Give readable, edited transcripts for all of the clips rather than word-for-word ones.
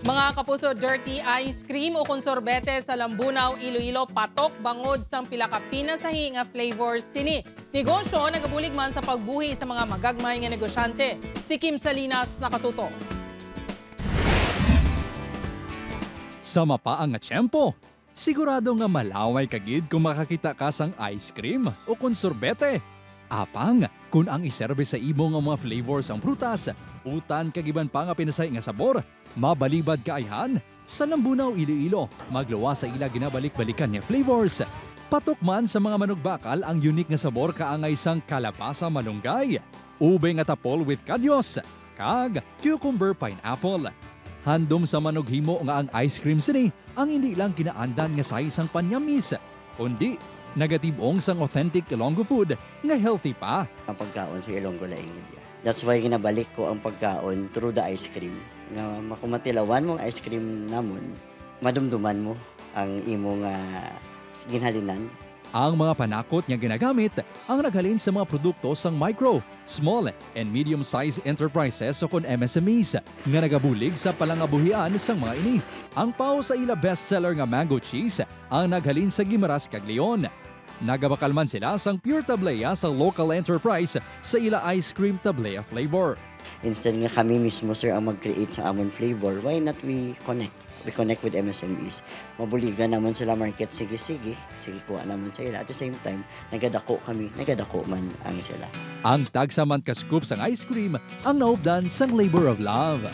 Mga kapuso, dirty ice cream o konsorbete sa Lambunaw, Iloilo, patok bangod sang pilakapinas nga flavors sini. Negosyo nagabulig man sa pagbuhi sa mga magagmay nga negosyante. Si Kim Salinas nakatuto. Sa mapaang nga tiyempo, sigurado nga malaway kagid kung makakita ka sang ice cream o konsorbete. Apang, kung ang iserbe sa imo nga mga flavors ang prutas, utan kagiban pa nga pinasay nga sabor, mabalibad kaayhan sa Lambunaw, Iloilo. Magluwa sa ila ginabalik-balikan nga flavors. Patok man sa mga manugbakal ang unique nga sabor kaangay sang kalabasa malunggay, ube nga tapol with kadyos, kag cucumber pineapple. Handom sa manughimo nga ang ice cream sini ang hindi lang kinaandan nga sa isang panyamis, kundi nagatibong sang authentic Ilonggo food nga healthy pa. Ang pagkaon sa Ilonggo laing niya. That's why ginabalik ko ang pagkaon through the ice cream. Nga makumatilawan mong ice cream namon, madumduman mo ang imong ginhalinan. Ang mga panakot nga ginagamit ang naghalin sa mga produkto sang micro, small, and medium-sized enterprises o kon MSMEs nga nagabulig sa palangabuhian sang mga ini. Ang pao sa ila bestseller nga mango cheese ang naghalin sa Guimaras kag Leon. Nagabakal man sila sang pure tablea sa local enterprise sa ila ice cream tablea flavor. Instead nga kami mismo sir ang mag-create sa amon flavor, why not we connect? We connect with MSMEs. Mabuligan naman sila market, sige kuha naman sila. At the same time, nagadako man ang sila. Ang tagsaman ka scoop sang ice cream ang naubdan sang labor of love.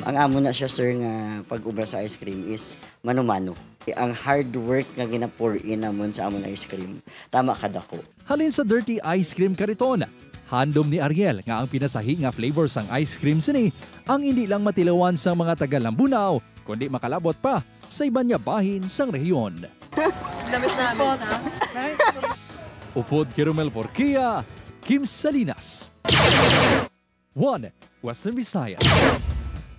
Ang amo na siya sir nga pag-ubra sa ice cream is mano-mano. Ang hard work nga gina-pour in namon sa amon ice cream, tama kadako. Halin sa dirty ice cream kariton, handom ni Ariel nga ang pinasahi nga flavor sang ice cream sini ang hindi lang matilawan sa mga taga Lambunaw, kundi makalabot pa sa iban niya bahin sang rehiyon. Damit namin, ha? Upod Kirumel Porquia, Kim Salinas. 1 Western Visayas.